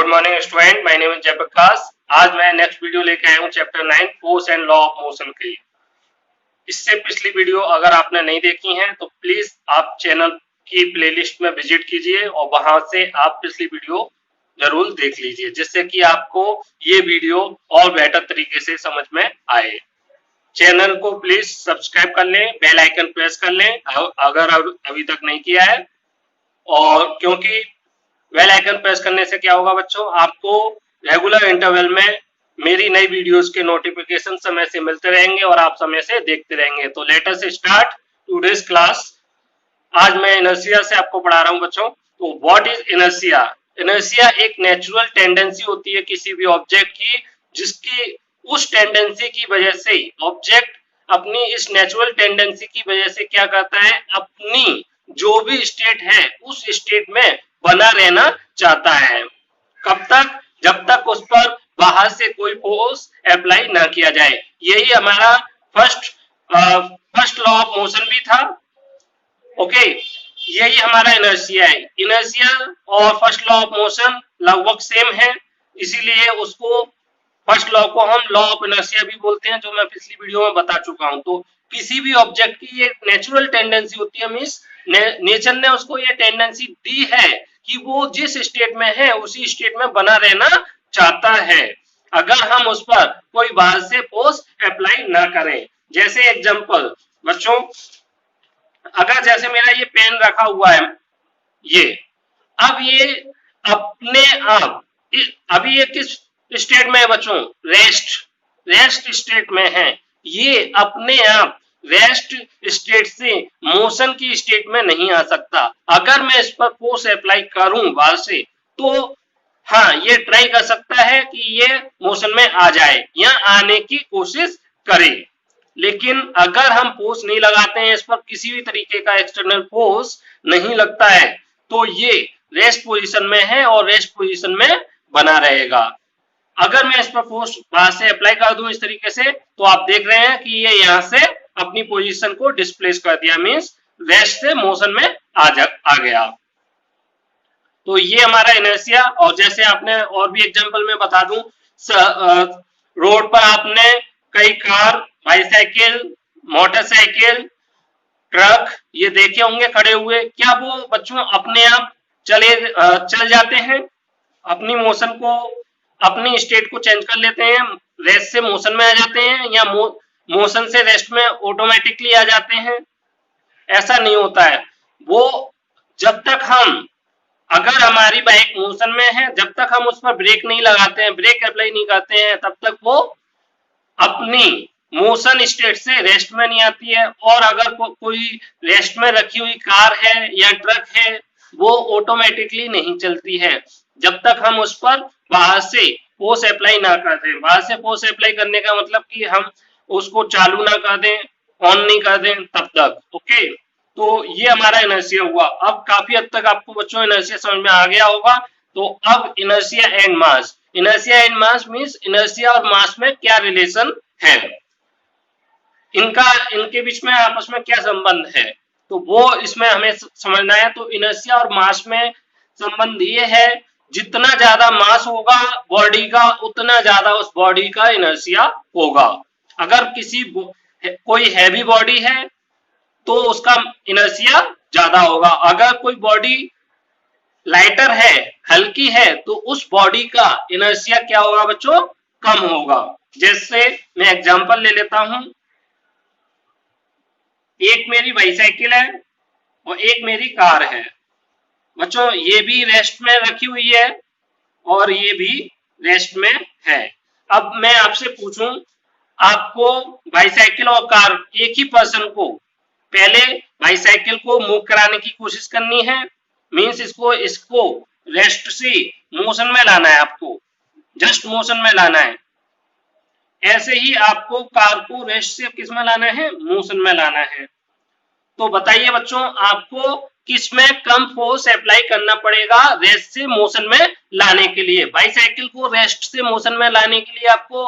Good morning student, my name is Jayprakash. आज मैं next video लेके आया हूँ chapter 9 force and law of motion के लिए। इससे पिछली वीडियो अगर आपने नहीं देखी है तो प्लीज आप चैनल की प्लेलिस्ट में विजिट कीजिए और वहां से आप पिछली वीडियो जरूर देख लीजिए, जिससे कि आपको ये वीडियो और बेहतर तरीके से समझ में आए। चैनल को प्लीज सब्सक्राइब कर लें, बेल आइकन प्रेस कर लें अगर अभी तक नहीं किया है। और क्योंकि बेल आइकन प्रेस करने से क्या होगा बच्चों, आपको रेगुलर इंटरवल में मेरी नई वीडियोस के नोटिफिकेशन समय से मिलते रहेंगे और आप समय से देखते रहेंगे। तो let us start today's class. आज मैं इनर्शिया से आपको पढ़ा रहा हूं बच्चों। तो व्हाट इज इनर्शिया? इनर्शिया एक नेचुरल टेंडेंसी होती है किसी भी ऑब्जेक्ट की, जिसकी उस टेंडेंसी की वजह से ऑब्जेक्ट अपनी इस नेचुरल टेंडेंसी की वजह से क्या करता है, अपनी जो भी स्टेट है उस स्टेट में बना रहना चाहता है। कब तक? जब तक उस पर बाहर से कोई फोर्स अप्लाई ना किया जाए। यही हमारा फर्स्ट लॉ ऑफ मोशन भी था। ओके, यही हमारा इनर्शिया है। इनर्शिया और फर्स्ट लॉ ऑफ मोशन लगभग सेम है, इसीलिए उसको फर्स्ट लॉ को हम लॉ ऑफ इनर्शिया भी बोलते हैं, जो मैं पिछली वीडियो में बता चुका हूं। तो किसी भी ऑब्जेक्ट की ये नेचुरल टेंडेंसी होती है, मींस नेचर ने उसको ये टेंडेंसी दी है कि वो जिस स्टेट में है उसी स्टेट में बना रहना चाहता है, अगर हम उस पर कोई बाहर से फोर्स अप्लाई ना करें। जैसे एग्जांपल बच्चों, अगर जैसे मेरा ये पेन रखा हुआ है, अब ये अपने आप अभी ये किस स्टेट में है बच्चों? रेस्ट स्टेट में है। ये अपने आप रेस्ट स्टेट से मोशन की स्टेट में नहीं आ सकता। अगर मैं इस पर फोर्स अप्लाई करूं बाहर से, तो हाँ, ये ट्राई कर सकता है कि ये मोशन में आ जाए या आने की कोशिश करे। लेकिन अगर हम फोर्स नहीं लगाते हैं, इस पर किसी भी तरीके का एक्सटर्नल फोर्स नहीं लगता है, तो ये रेस्ट पोजीशन में है और रेस्ट पोजीशन में बना रहेगा। अगर मैं इस पर फोर्स बाहर से अप्लाई कर दूं इस तरीके से, तो आप देख रहे हैं कि ये यहां से अपनी पोजीशन को डिस्प्लेस कर दिया, मींस रेस्ट से मोशन में आ गया। तो ये हमारा इनर्शिया। और जैसे आपने और भी एग्जांपल में बता दूं, रोड पर आपने कई कार, बाइसाइकिल, मोटरसाइकिल, ट्रक ये देखे होंगे खड़े हुए। क्या वो बच्चों अपने आप चल जाते हैं? अपनी मोशन को, अपनी स्टेट को चेंज कर लेते हैं, रेस्ट से मोशन में आ जाते हैं, या मोशन से रेस्ट में ऑटोमेटिकली आ जाते हैं? ऐसा नहीं होता है। वो जब तक हम, अगर हमारी बाइक मोशन में है, जब तक हम उस पर ब्रेक नहीं लगाते हैं, ब्रेक अप्लाई नहीं करते हैं, तब तक वो अपनी मोशन स्टेट से रेस्ट में नहीं आती है। और अगर कोई रेस्ट में रखी हुई कार है या ट्रक है, वो ऑटोमेटिकली नहीं चलती है जब तक हम उस पर बाहर से फोर्स अप्लाई ना कर दें। बाहर से फोर्स अप्लाई करने का मतलब कि हम उसको चालू ना कर दें, ऑन नहीं कर दें तब तक। ओके, तो ये हमारा इनर्शिया हुआ। अब काफी हद तक आपको बच्चों इनर्शिया समझ में आ गया होगा। तो अब inertia and mass. Inertia and mass means inertia और मास में क्या रिलेशन है, इनके बीच में आपस में क्या संबंध है, तो वो इसमें हमें समझना है। तो इनर्शिया और मास में संबंध ये है, जितना ज्यादा मास होगा बॉडी का, उतना ज्यादा उस बॉडी का इनर्शिया होगा। अगर कोई हैवी बॉडी है तो उसका इनर्शिया ज्यादा होगा। अगर कोई बॉडी लाइटर है, हल्की है, तो उस बॉडी का इनर्शिया क्या होगा बच्चों? कम होगा। जैसे मैं एग्जांपल ले लेता हूं, एक मेरी बाइसाइकिल है और एक मेरी कार है। बच्चों ये भी रेस्ट में रखी हुई है और ये भी रेस्ट में है। अब मैं आपसे पूछूं, आपको बाइसाइकिल और कार, एक ही पर्सन को पहले बाइसाइकिल को मूव कराने की कोशिश करनी है, मींस इसको रेस्ट से मोशन में लाना है, आपको जस्ट मोशन में लाना है। ऐसे ही आपको कार को रेस्ट से किस में लाना है? मोशन में लाना है। तो बताइए बच्चों, आपको किस में कम फोर्स अप्लाई करना पड़ेगा रेस्ट से मोशन में लाने के लिए? बाइसाइकिल को रेस्ट से मोशन में लाने के लिए आपको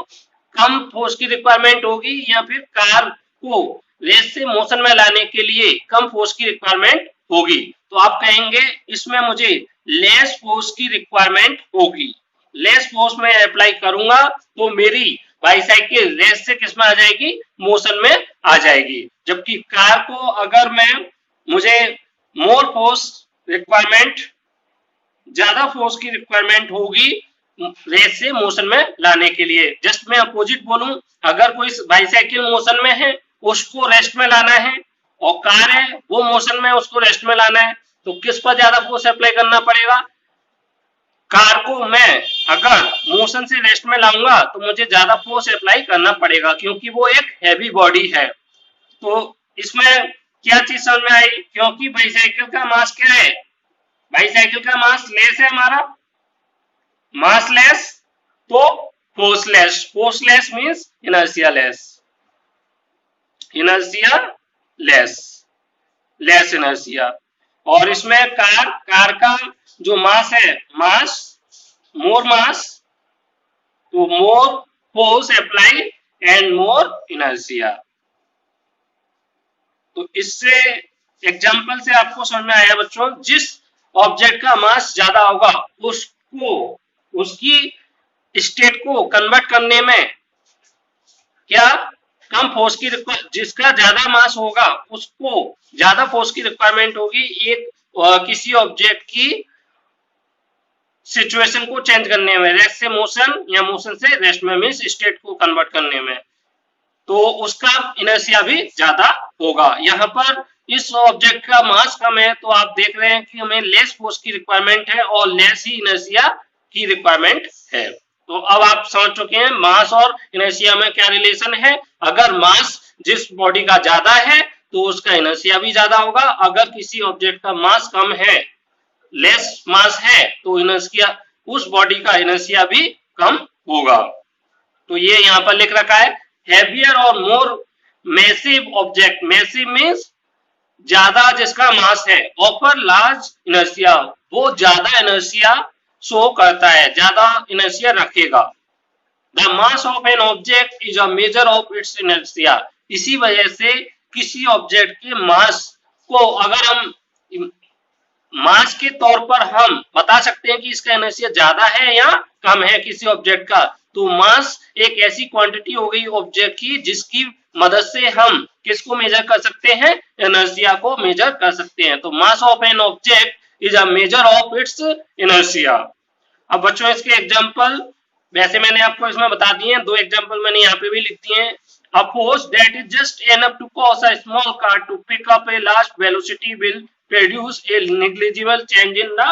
कम फोर्स की रिक्वायरमेंट होगी, या फिर कार को रेस्ट से मोशन में लाने के लिए कम फोर्स की रिक्वायरमेंट होगी? तो आप कहेंगे इसमें मुझे लेस फोर्स की रिक्वायरमेंट होगी। लेस फोर्स में अप्लाई करूंगा तो मेरी बाईसाइकिल रेस्ट से किस में आ जाएगी, मोशन में आ जाएगी। जबकि कार को अगर मुझे मोर फोर्स रिक्वायरमेंट, ज्यादा फोर्स की रिक्वायरमेंट होगी रेस से मोशन में लाने के लिए। जस्ट मैं अपोजिट बोलूं, अगर कोई बाईसाइकिल मोशन में है उसको रेस्ट में लाना है और कार है वो मोशन में उसको रेस्ट में लाना है, तो किस पर ज्यादा फोर्स अप्लाई करना पड़ेगा? कार को मैं अगर मोशन से रेस्ट में लाऊंगा तो मुझे ज्यादा फोर्स अप्लाई करना पड़ेगा क्योंकि वो एक हैवी बॉडी है। तो इसमें क्या चीज समझ में आई? क्योंकि बाईसाइकिल का मास क्या है, बाईसाइकिल का मास लेस है हमारा, मास लेस तो force less. Force less means inertia less, inertia less, less inertia. और इसमें कार का जो मास है, मास मोर मास तो more force apply and more inertia. तो इससे एग्जांपल से आपको समझ में आया बच्चों, जिस ऑब्जेक्ट का मास ज्यादा होगा उसको, उसकी स्टेट को कन्वर्ट करने में क्या कम फोर्स की, जिसका ज्यादा मास होगा उसको ज्यादा फोर्स की रिक्वायरमेंट होगी एक किसी ऑब्जेक्ट की सिचुएशन को चेंज करने में, रेस्ट से मोशन या मोशन से रेस्ट में, मींस स्टेट को कन्वर्ट करने में, तो उसका इनर्शिया भी ज्यादा होगा। यहाँ पर इस ऑब्जेक्ट का मास कम है तो आप देख रहे हैं कि हमें लेस फोर्स की रिक्वायरमेंट है और लेस ही इनर्शिया की रिक्वायरमेंट है। तो अब आप समझ चुके हैं मास और इनर्शिया में क्या रिलेशन है। अगर मास जिस बॉडी का ज्यादा है तो उसका इनर्शिया भी ज्यादा होगा, अगर किसी ऑब्जेक्ट का मास कम है, लेस मास है, तो इनर्शिया, उस बॉडी का इनर्शिया भी कम होगा। तो ये यहाँ पर लिख रखा है, heavier or more massive object, massive means ज्यादा जिसका मास है, ऑफर लार्ज इनर्शिया, वो ज्यादा इनर्शिया शो करता है, ज्यादा इनर्शिया रखेगा। The mass of an object is a measure of its inertia, इसी वजह से किसी ऑब्जेक्ट के मास को अगर हम मास के तौर पर हम बता सकते हैं कि इसका इनर्शिया ज्यादा है या कम है किसी ऑब्जेक्ट का, तो मास एक ऐसी क्वांटिटी हो गई ऑब्जेक्ट की जिसकी मदद से हम किसको मेजर कर सकते हैं, इनर्शिया को मेजर कर सकते हैं। तो mass of an object is a measure of its inertia. अब बच्चों इसके एग्जांपल वैसे मैंने आपको इसमें बता दिए हैं, दो एग्जांपल मैंने यहाँ पे भी लिख दिए हैं। A force that is just enough to cause a small car to pick up a large velocity will produce a negligible change in the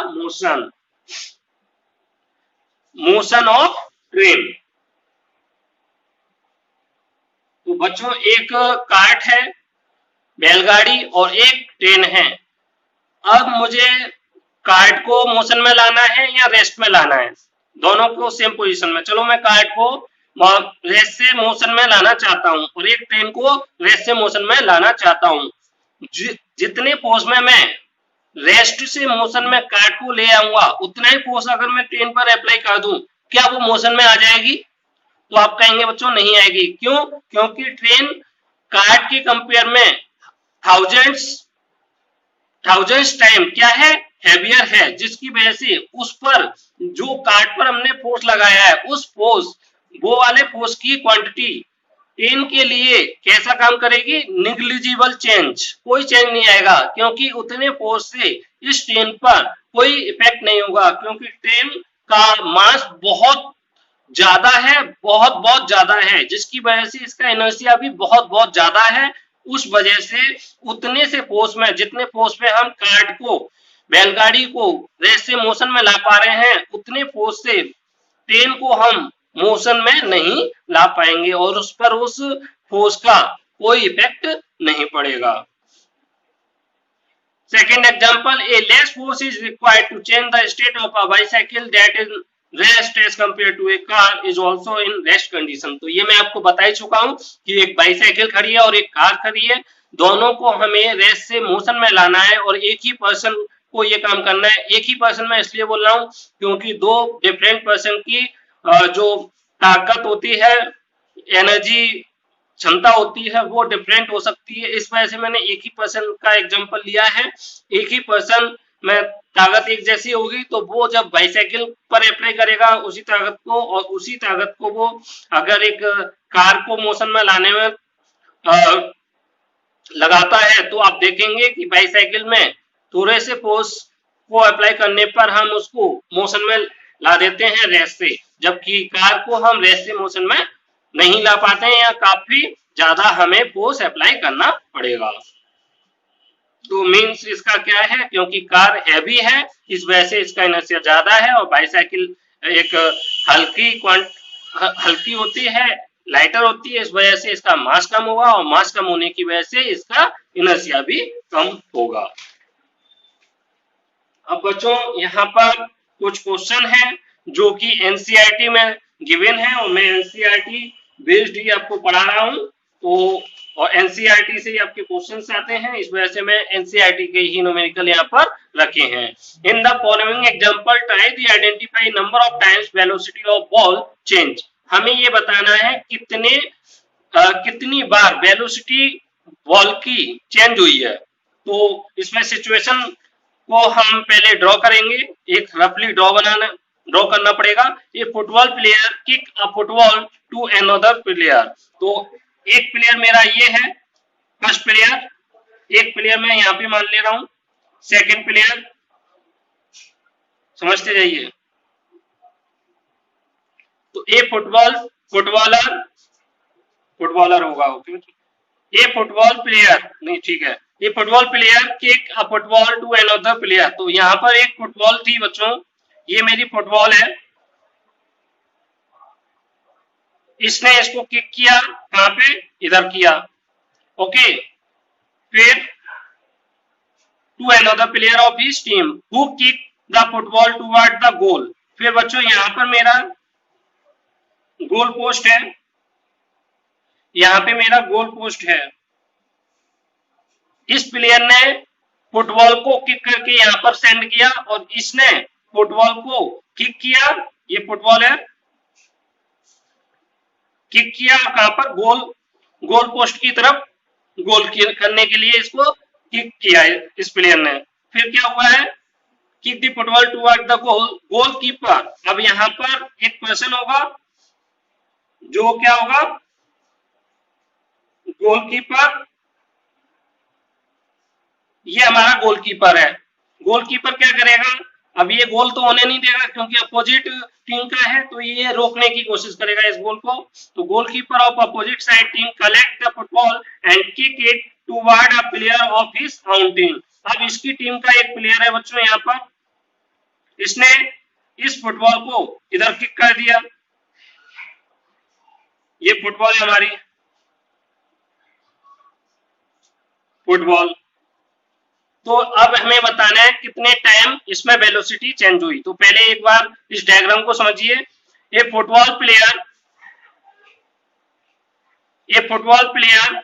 motion of train। तो बच्चों एक कार्ट है, बैलगाड़ी और एक ट्रेन है। अब मुझे कार्ट को मोशन में लाना है या रेस्ट में लाना है, दोनों को सेम पोजीशन में। चलो मैं कार्ट को रेस्ट से मोशन में लाना चाहता हूं और एक ट्रेन को रेस्ट से मोशन में लाना चाहता हूं। जितने फोर्स में मैं रेस्ट से मोशन में कार्ट को ले आऊंगा उतना ही फोर्स अगर मैं ट्रेन पर अप्लाई कर दूं, क्या वो मोशन में आ जाएगी? तो आप कहेंगे बच्चों नहीं आएगी। क्यों? क्योंकि ट्रेन कार्ट के कंपेयर में थाउजेंड्स टाइम क्या है, हेवियर है, जिसकी वजह से उस पर जो कार्ट पर हमने फोर्स लगाया है उस फोर्स, वो वाले फोर्स की क्वांटिटी ट्रेन के लिए कैसा काम करेगी, निग्लिजिबल चेंज, कोई चेंज नहीं आएगा क्योंकि उतने फोर्स से इस ट्रेन पर कोई इफेक्ट नहीं होगा, क्योंकि ट्रेन का मास बहुत ज्यादा है, बहुत ज्यादा है, जिसकी वजह से इसका इनर्शिया भी बहुत ज्यादा है। उस वजह से उतने से फोर्स में, जितने फोर्स में हम कार्ट को, बैलगाड़ी को रेस्ट से मोशन में ला पा रहे हैं, उतने फोर्स से ट्रेन को हम मोशन में नहीं ला पाएंगे और उस पर उस फोर्स का कोई इफेक्ट नहीं पड़ेगा। Second example, a less force is required to change the state of a bicycle that is rest as compare to a car is also in rest condition. तो ये मैं आपको बता ही चुका हूं कि एक बाइसाइकिल खड़ी है और एक कार खड़ी है, दोनों को हमें रेस्ट से मोशन में लाना है और एक ही पर्सन को ये काम करना है। एक ही पर्सन में इसलिए बोल रहा हूं क्योंकि दो डिफरेंट पर्सन की जो ताकत होती है, एनर्जी क्षमता होती है, वो डिफरेंट हो सकती है। इस वजह से मैंने एक ही पर्सन का एग्जांपल लिया है। एक ही पर्सन में ताकत एक जैसी होगी, तो वो जब बाईसाइकिल पर अप्लाई करेगा उसी ताकत को, और उसी ताकत को वो अगर एक कार को मोशन में लाने में लगाता है, तो आप देखेंगे कि बाईसाइकिल में थोड़े से फोर्स को अप्लाई करने पर हम उसको मोशन में ला देते हैं रेस से, जबकि कार को हम रेस से मोशन में नहीं ला पाते हैं, या काफी ज्यादा हमें फोर्स अप्लाई करना पड़ेगा। तो मीन्स इसका क्या है, क्योंकि कार हैवी है इस वजह से इसका इनर्शिया ज्यादा है, और बाईसाइकिल एक हल्की होती है, लाइटर होती है, इस वजह से इसका मास कम होगा, और मास कम होने की वजह से इसका इनर्शिया भी कम होगा। अब बच्चों यहाँ पर कुछ क्वेश्चन है जो कि एनसीईआरटी में गिवन है, और मैं एनसीईआरटी बेस्ड ही आपको पढ़ा रहा हूँ, तो और एनसीईआरटी से ही आपके क्वेश्चंस आते हैं, इस वजह से मैं एनसीईआरटी के ही न्यूमेरिकल यहाँ पर रखे हैं। In the following example try to identify number of times velocity of ball change. हमें ये बताना है कितनी बार वेलोसिटी बॉल की चेंज हुई है। तो इसमें सिचुएशन को हम पहले ड्रॉ करेंगे, एक रफली ड्रॉ करना पड़ेगा। ये football player kick a football to another player. तो एक प्लेयर मेरा ये है, फर्स्ट प्लेयर, एक प्लेयर मैं यहाँ पे मान ले रहा हूं, सेकंड प्लेयर, समझते जाइए। तो ये फुटबॉलर होगा, ओके। ये फुटबॉल प्लेयर नहीं, ठीक है, ये football player kick a football to another player. तो यहाँ पर एक फुटबॉल थी बच्चों, ये मेरी फुटबॉल है, इसने इसको किक किया, कहां पे, इधर किया, ओके। फिर to another player of his team who kick the football toward the goal. फिर बच्चों यहाँ पर मेरा गोल पोस्ट है, यहाँ पे मेरा गोल पोस्ट है, इस प्लेयर ने फुटबॉल को किक करके यहाँ पर सेंड किया, और इसने फुटबॉल को किक किया, ये फुटबॉल है, किक किया कहां पर, गोल पोस्ट की तरफ, गोल करने के लिए इसको किक किया है इस प्लेयर ने। फिर क्या हुआ है, kick the football toward the goalkeeper. अब यहाँ पर एक पर्सन होगा जो क्या होगा, गोलकीपर, ये हमारा गोलकीपर है। गोलकीपर क्या करेगा, अब ये गोल तो होने नहीं देगा क्योंकि अपोजिट टीम का है, तो ये रोकने की कोशिश करेगा इस गोल को। तो goalkeeper of opposite side team collect the football and kick it toward a player of his own team. अब इसकी टीम का एक प्लेयर है बच्चों यहाँ पर, इसने इस फुटबॉल को इधर किक कर दिया, ये फुटबॉल है हमारी, फुटबॉल। तो अब हमें बताना है कितने टाइम इसमें वेलोसिटी चेंज हुई। तो पहले एक बार इस डायग्राम को समझिए। ये football player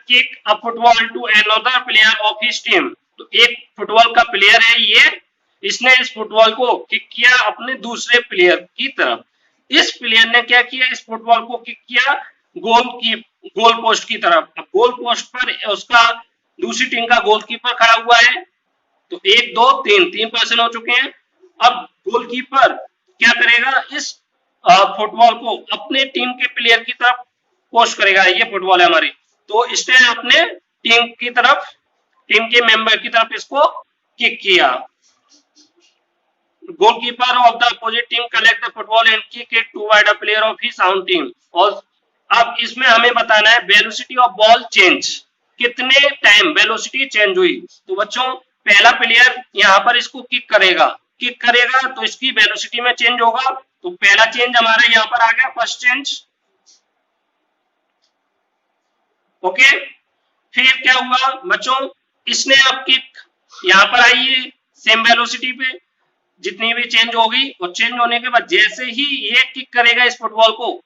kick a football to another player of his team. तो एक फुटबॉल का प्लेयर है ये, इसने इस फुटबॉल को किक किया अपने दूसरे प्लेयर की तरफ। इस प्लेयर ने क्या किया, इस फुटबॉल को किक किया गोल पोस्ट की तरफ। अब गोल पोस्ट पर उसका दूसरी टीम का गोलकीपर खड़ा हुआ है, तो 1 2 3 पर्सन हो चुके हैं। अब गोलकीपर क्या करेगा, इस फुटबॉल को अपने टीम के प्लेयर की तरफ पोस्ट करेगा, ये फुटबॉल है हमारी। तो इसने अपने टीम की तरफ, टीम के मेंबर की तरफ इसको किक किया। Goalkeeper of the opposite team collect the football and kick it toward a player of his own team. और अब इसमें हमें बताना है वेलोसिटी ऑफ बॉल चेंज, कितने टाइम वेलोसिटी चेंज हुई। तो बच्चों पहला प्लेयर यहाँ पर इसको किक करेगा तो इसकी वेलोसिटी में चेंज होगा। तो पहला चेंज हमारा यहाँ पर आ गया, फर्स्ट चेंज, ओके। फिर क्या हुआ बच्चों, इसने अब किक यहाँ पर आई है सेम वेलोसिटी पे, जितनी भी चेंज होगी, और चेंज होने के बाद जैसे ही ये किक करेगा इस फुटबॉल को,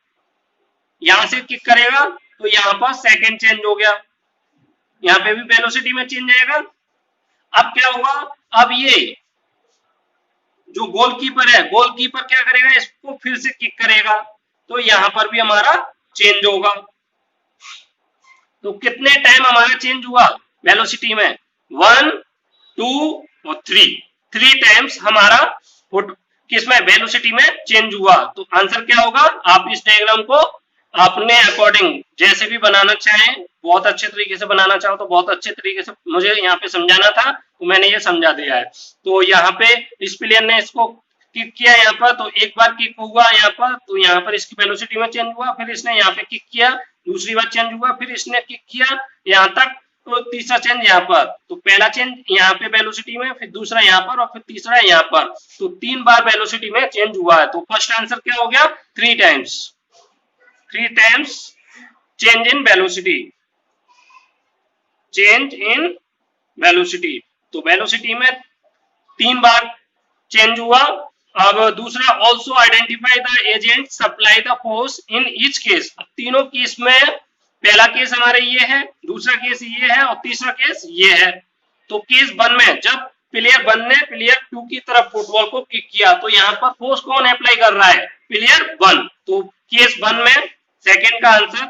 यहां से किक करेगा, तो यहाँ पर सेकंड चेंज हो गया, यहाँ पे भी वेलोसिटी में चेंज आएगा। अब क्या हुआ, अब ये जो गोलकीपर है, गोलकीपर क्या करेगा, इसको फिर से किक करेगा, तो यहाँ पर भी हमारा चेंज होगा। तो कितने टाइम हमारा चेंज हुआ वेलोसिटी में, 1 2 और 3, 3 टाइम्स हमारा किसमें वेलोसिटी में चेंज हुआ। तो आंसर क्या होगा, आप इस डायग्राम को अपने अकॉर्डिंग जैसे भी बनाना चाहें, बहुत अच्छे तरीके से बनाना चाहो तो बहुत अच्छे तरीके से मुझे यहाँ पे समझाना था तो मैंने ये समझा दिया है। तो यहाँ पे इस प्लेयर ने इसको किक किया यहाँ पर, तो एक बार किक हुआ यहाँ पर, तो यहाँ पर इसकी वेलोसिटी में चेंज हुआ, फिर इसने यहाँ पे किक किया, दूसरी बार चेंज हुआ, फिर इसने किक किया यहाँ तक, तो तीसरा चेंज यहाँ पर, तो पहला चेंज यहाँ पे वेलोसिटी में, फिर दूसरा यहाँ पर और फिर तीसरा यहाँ पर, तो 3 बार वेलोसिटी में चेंज हुआ है। तो फर्स्ट आंसर क्या हो गया, 3 times, 3 times change in velocity, change in velocity. तो वेलोसिटी में 3 बार चेंज हुआ। अब दूसरा, also identify the agent supply the force in each case. अब तीनों केस में पहला केस हमारे ये है, दूसरा केस ये है और तीसरा केस ये है। तो केस 1 में जब प्लेयर 1 ने प्लेयर 2 की तरफ फुटबॉल को किक किया तो यहाँ पर फोर्स कौन अप्लाई कर रहा है, प्लेयर 1। तो केस 1 में सेकंड का आंसर,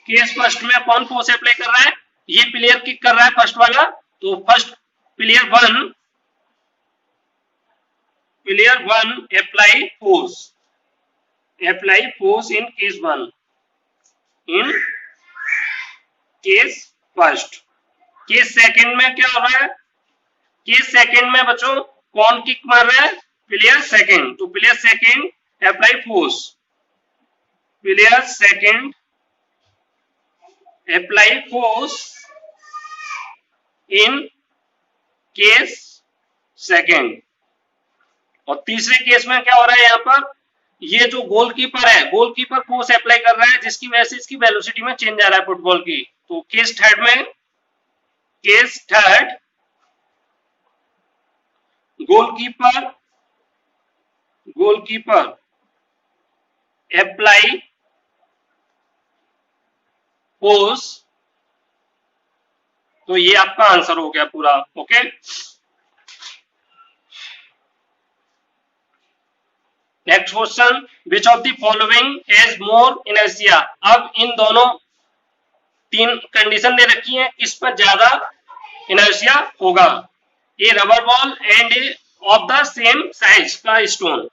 केस फर्स्ट में कौन फोर्स अप्लाई कर रहा है, ये प्लेयर किक कर रहा है फर्स्ट वाला, तो first player 1 apply force in case 1, in case first. Case second में क्या हो रहा है, केस सेकंड में बच्चों कौन किक मार रहा है, प्लेयर सेकंड। तो player second apply force, player second apply force in case second. और तीसरे केस में क्या हो रहा है, यहाँ पर ये जो गोलकीपर है, गोलकीपर फोर्स अप्लाई कर रहा है जिसकी वजह से इसकी वेलोसिटी में चेंज आ रहा है फुटबॉल की। तो केस थर्ड में, case third goalkeeper apply force. तो ये आपका आंसर हो गया पूरा, okay. Next question, which of the following has more inertia. अब इन दोनों 3 कंडीशन दे रखी है, किस पर ज्यादा इनर्शिया होगा, a rubber ball and a off the same size का स्टोन।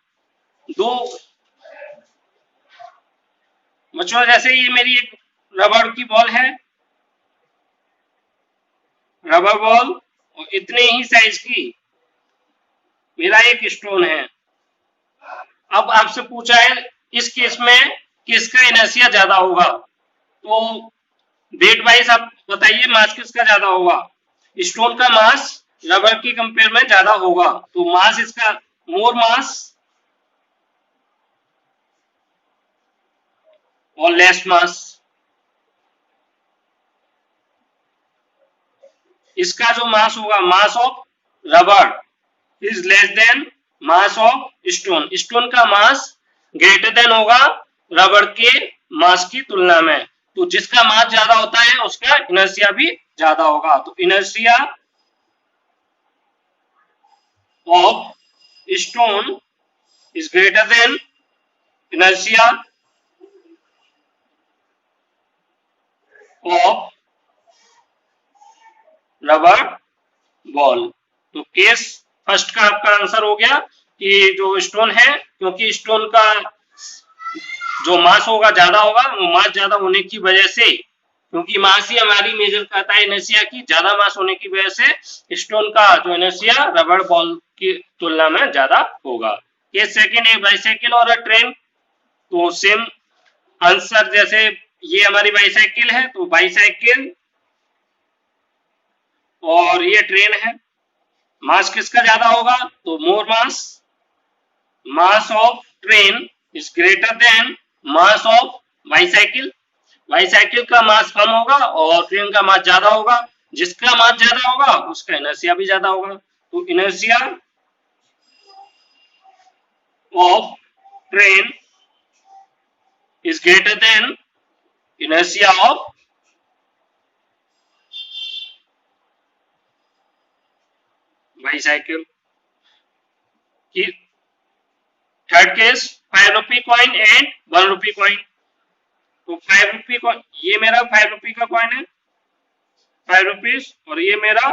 दो बच्चों, जैसे ये मेरी एक रबर की बॉल है, रबर बॉल, और इतने ही साइज की मेरा एक स्टोन है। अब आपसे पूछा है इस केस में किसका इनर्शिया ज्यादा होगा, तो वेट वाइज आप बताइए मास किसका ज्यादा होगा। स्टोन का मास रबर की कंपेयर में ज्यादा होगा, तो मास इसका मोर मास और लेस मास। इसका जो मास होगा, mass of rubber is less than mass of stone. Stone का मास ग्रेटर देन होगा रबर के मास की तुलना में। तो जिसका मास ज्यादा होता है उसका इनर्शिया भी ज्यादा होगा। तो inertia of stone is greater then inertia of rubber ball. तो केस फर्स्ट का आपका आंसर हो गया कि जो स्टोन है, क्योंकि स्टोन का जो मास होगा ज्यादा होगा, वो मास ज्यादा होने की वजह से, क्योंकि मास ही हमारी मेजर करता है इनर्शिया की, ज्यादा मास होने की वजह से स्टोन का जो इनर्शिया रबर बॉल की तुलना में ज्यादा होगा। केस सेकंड है बाइसाइकिल और ट्रेन। तो सेम आंसर, जैसे ये हमारी बाइसाइकिल है तो बाइसाइकिल और ये ट्रेन है, मास किसका ज्यादा होगा, तो more mass of train is greater than mass of bicycle. Bicycle का मास कम होगा और ट्रेन का मास ज्यादा होगा। जिसका मास ज्यादा होगा उसका इनर्शिया भी ज्यादा होगा। तो inertia of train is greater then inertia of bicycle. Third case, 5 rupee coin and 1 rupee coin. तो 5 रुपी कॉइन, ये मेरा 5 रुपी का कॉइन है, 5 रुपीज, और ये मेरा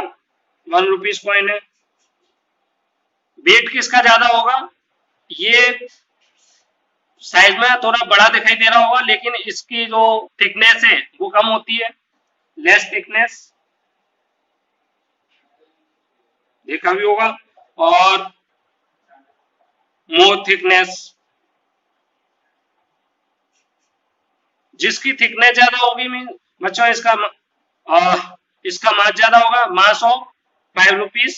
1 रुपीज कॉइन है। वेट किसका ज्यादा होगा, ये साइज में थोड़ा बड़ा दिखाई दे रहा होगा, लेकिन इसकी जो थिकनेस है वो कम होती है, लेस थिकनेस, देखा भी होगा, और मोर थिकनेस। जिसकी थिकनेस ज्यादा होगी मीन बच्चों इसका मास ज्यादा होगा, mass of 5 rupees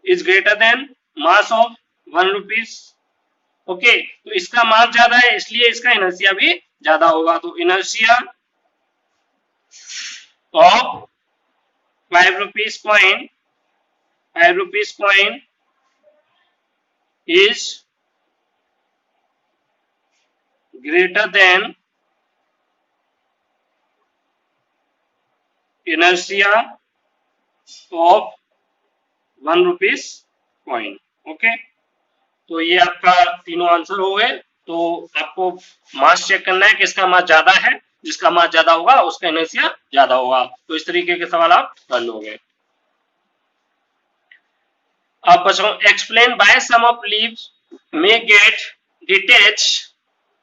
is greater than mass of 1 rupees. Okay, तो इसका मास ज्यादा है इसलिए इसका इनर्शिया भी ज्यादा होगा। तो inertia of 5 rupees coin is greater than inertia of 1 rupees coin। Okay, तो ये आपका तीनों आंसर हो गए। तो आपको मास चेक करना है किसका मास ज्यादा है, जिसका मास ज्यादा होगा उसका इनर्शिया ज्यादा होगा। तो इस तरीके के सवाल आप कर लोगे। अब बच्चों, explain by some of leaves may get detached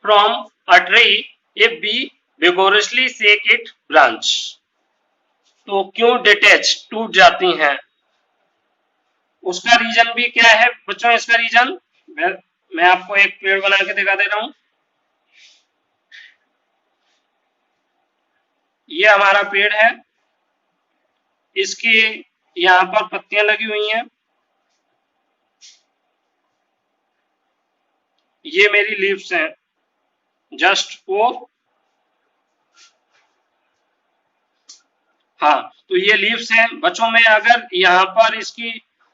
from a tree if we vigorously shake its branch। तो क्यों डिटैच टूट जाती हैं, उसका रीजन भी क्या है बच्चों। इसका रीजन मैं आपको एक पेड़ बना के दिखा दे रहा हूं। ये हमारा पेड़ है, इसकी यहां पर पत्तियां लगी हुई हैं, ये मेरी लीव्स हैं, जस्ट 4। हाँ, तो ये लीव्स हैं बच्चों। में अगर यहाँ पर इसकी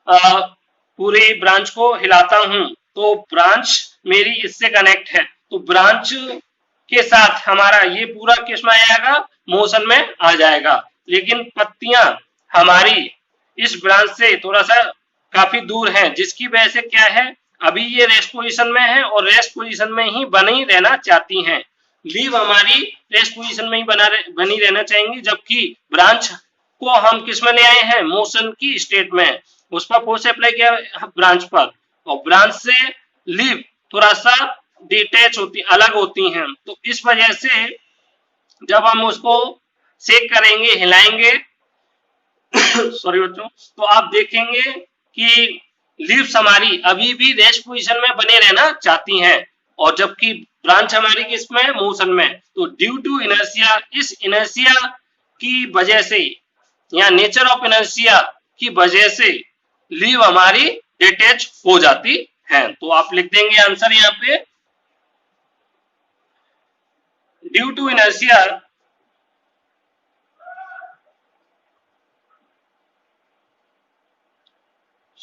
पूरी ब्रांच को हिलाता हूं तो ब्रांच मेरी इससे कनेक्ट है, तो ब्रांच के साथ हमारा ये पूरा किस में आ जाएगा, मोशन में आ जाएगा। लेकिन पत्तियां हमारी इस ब्रांच से थोड़ा सा काफी दूर हैं, जिसकी वजह से क्या है, अभी ये रेस्ट पोजीशन में है और रेस्ट पोजीशन में ही बनी रहना चाहती हैं। लीव हमारी रेस्ट पोजीशन में ही बनी रहना चाहेंगी, जबकि ब्रांच को हम किस में ले आए हैं, मोशन की स्टेट में। उस पर फोर्स अप्लाई किया ब्रांच पर, और ब्रांच से लीव थोड़ा सा डिटैच होती, अलग होती हैं। तो इस वजह से जब हम उसको शेक करेंगे, हिलाएंगे सॉरी बच्चों, तो आप देखेंगे कि लीव्स हमारी अभी भी रेस्ट पोजीशन में बने रहना चाहती हैं, और जबकि ब्रांच हमारी किसमें, मोशन में। तो ड्यू टू इनर्शिया, इस इनर्शिया की वजह से या नेचर ऑफ इनर्शिया की वजह से लीव हमारी डिटैच हो जाती है। तो आप लिख देंगे आंसर यहाँ पे, due to inertia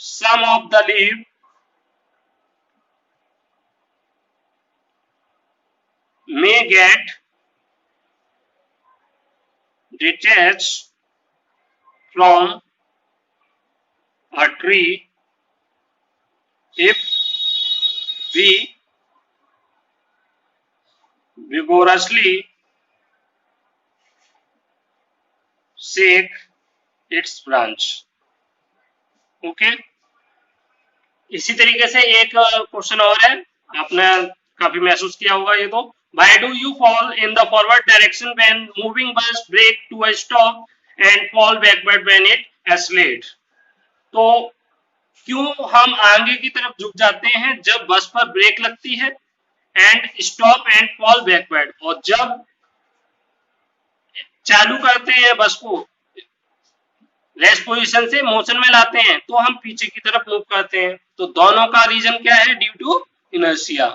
some of the leaf may get detached from a tree if we vigorously shake its branch। Okay, इसी तरीके से एक क्वेश्चन और है, आपने काफी महसूस किया होगा ये तो। Why do you fall in the forward direction when moving bus brake to a stop and fall backward when it accelerates? तो क्यों हम आगे की तरफ झुक जाते हैं जब बस पर ब्रेक लगती है, and stop and fall backward, और जब चालू करते हैं बस को, रेस्ट पोजीशन से मोशन में लाते हैं, तो हम पीछे की तरफ मूव करते हैं। तो दोनों का रीजन क्या है, due to inertia.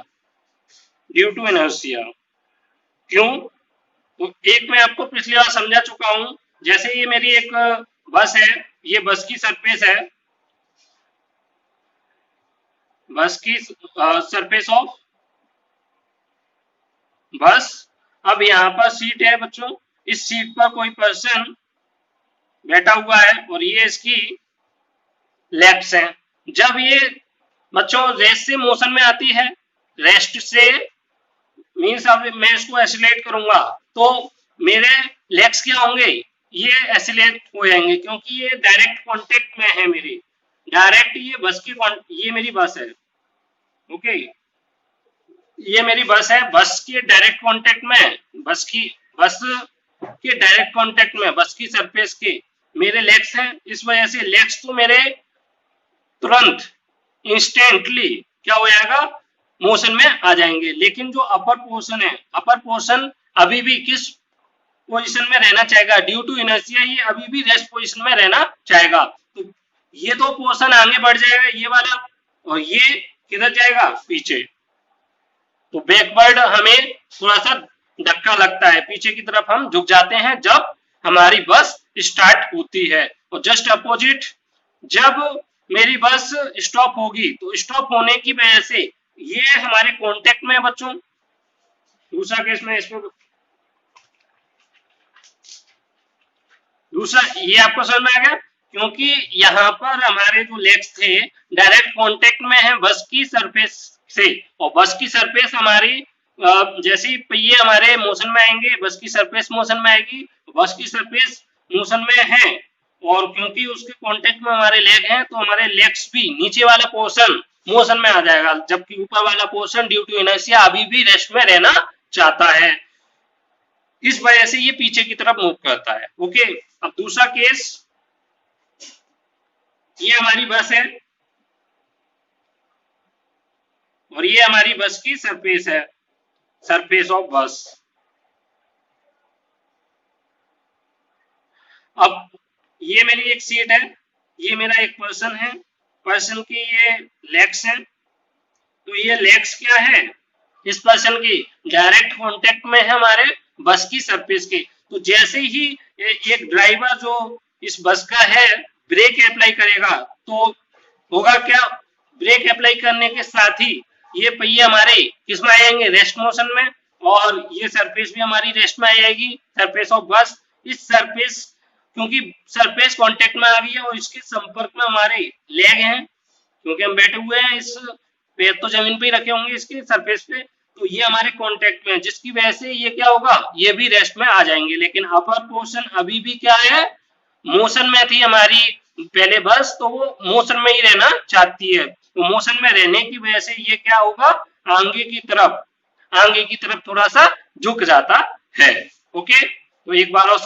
Due to inertia क्यों, तो एक मैं आपको पिछली बार समझा चुका हूं। जैसे ये मेरी एक बस है, ये बस की सरफेस है, बस की सरफेस ऑफ बस। अब यहाँ पर सीट है बच्चों, इस सीट पर कोई पर्सन बैठा हुआ है और ये इसकी लेग्स हैं। जब ये बच्चों रेस्ट से मोशन में आती है, रेस्ट से मीन्स अब मैं इसको एक्सीलरेट करूंगा तो मेरे लेग्स क्या होंगे, ये एक्सीलरेट हो जाएंगे, क्योंकि ये डायरेक्ट कांटेक्ट में है मेरे, डायरेक्ट ये बस की, ये मेरी बस है, ओके, ये मेरी बस है, बस के डायरेक्ट कांटेक्ट में, बस के डायरेक्ट कांटेक्ट में, बस की सरफेस के मेरे लेग्स हैं। इस वजह से लेग्स तो मेरे तुरंत इंस्टेंटली क्या हो जाएगा, मोशन में आ जाएंगे। लेकिन जो अपर पोर्शन है, अपर पोर्शन अभी भी किस पोजीशन में रहना चाहेगा, ड्यू टू इनर्शिया ये अभी भी रेस्ट पोजीशन में रहना चाहेगा। तो ये दो पोर्शन आगे बढ़ जाएगा, ये वाला, और ये किधर जाएगा, पीछे। तो बैकवर्ड हमें थोड़ा सा धक्का लगता है, पीछे की तरफ हम झुक जाते हैं जब हमारी बस स्टार्ट होती है। और जस्ट अपोजिट, जब मेरी बस स्टॉप होगी तो स्टॉप होने की वजह से ये हमारे कांटेक्ट में है बच्चों। दूसरा केस में इसमें, दूसरा ये आपको समझ में आ गया, क्योंकि यहाँ पर हमारे जो लेग्स थे डायरेक्ट कांटेक्ट में है बस की सरफेस से, और बस की सरफेस हमारी जैसे ही पहिए हमारे मोशन में आएंगे बस की सरफेस मोशन में आएगी, बस की सरफेस मोशन में है, और क्योंकि उसके कांटेक्ट में हमारे लेग हैं तो हमारे लेग्स भी, नीचे वाला पोर्शन मोशन में आ जाएगा, जबकि ऊपर वाला पोर्शन ड्यू टू इनर्शिया अभी भी रेस्ट में रहना चाहता है। इस वजह से ये पीछे की तरफ मूव करता है, ओके। अब दूसरा केस, ये हमारी बस है और ये हमारी बस की सरफेस है, सरफेस ऑफ बस। अब ये मेरी एक सीट है, ये मेरा एक पर्सन है, पर्सन की ये लेग्स हैं। तो ये लेग्स क्या है, इस पर्सन की डायरेक्ट कांटेक्ट में है हमारे बस की सरफेस के। तो जैसे ही एक ड्राइवर जो इस बस का है ब्रेक अप्लाई करेगा तो होगा क्या, ब्रेक अप्लाई करने के साथ ही ये पहिए हमारे किसमें आएंगे, रेस्ट मोशन में, और ये सरफेस भी हमारी रेस्ट में आ जाएगी, सरफेस ऑफ बस। इस सरफेस, क्योंकि सरफेस कांटेक्ट में आ गई है और इसके संपर्क में हमारे लेग हैं, क्योंकि हम बैठे हुए हैं, इस पैर तो जमीन पे ही रखे होंगे इसके सरफेस पे, तो ये हमारे कांटेक्ट में है, जिसकी वजह से ये क्या होगा, ये भी रेस्ट में आ जाएंगे। लेकिन अपर पोर्शन अभी भी क्या है, मोशन में थी हमारी पहले बस, तो वो मोशन में ही रहना चाहती है। तो मोशन में रहने की वजह से ये क्या होगा, आगे की तरफ थोड़ा सा झुक जाता है, ओके। तो एक बार और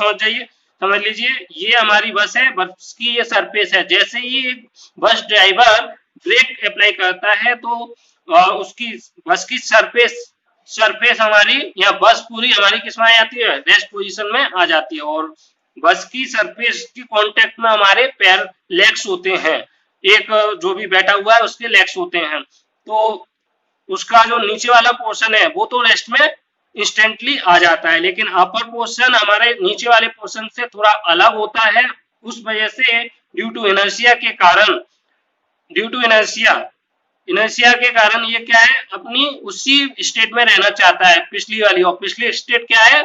समझ लीजिए, ये हमारी बस है, बस की ये सरफेस है। जैसे ही बस ड्राइवर ब्रेक अप्लाई करता है तो उसकी बस की सरफेस हमारी, या बस पूरी हमारी किस में आ जाती है, रेस्ट पोजीशन में आ जाती है, और बस की सरफेस की कांटेक्ट में हमारे पैर, लेग्स होते हैं, एक जो भी बैठा हुआ है उसके लेग्स होते हैं। तो उसका जो नीचे वाला पोर्शन है वो तो रेस्ट में इंस्टेंटली आ जाता है, लेकिन अपर पोर्शन हमारे नीचे वाले पोर्शन से थोड़ा अलग होता है। उस वजह से ड्यू टू इनर्शिया के कारण, इनर्शिया के कारण ये क्या है, अपनी उसी स्टेट में रहना चाहता है, पिछली वाली। और पिछली स्टेट क्या है,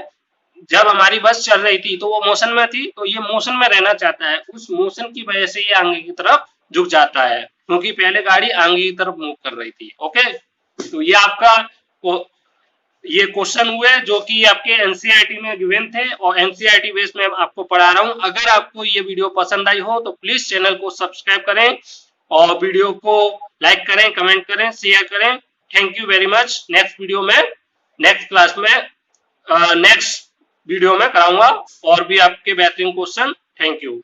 जब हमारी बस चल रही थी तो वो मोशन में थी, तो ये मोशन में रहना चाहता है। उस मोशन की वजह से ये आगे की तरफ झुक जाता है, क्योंकि पहले गाड़ी आगे की तरफ मूव कर रही थी, ओके। तो ये आपका ये क्वेश्चन हुए जो कि आपके एनसीईआरटी में गिवन थे, और एनसीईआरटी बेस में आपको पढ़ा रहा हूं। अगर आपको ये वीडियो पसंद आई हो तो प्लीज चैनल को सब्सक्राइब करें और वीडियो को लाइक करें, कमेंट करें, शेयर करें। Thank you very much. Next video में, नेक्स्ट क्लास में, नेक्स्ट वीडियो में कराऊंगा और भी आपके बेहतरीन क्वेश्चन। Thank you.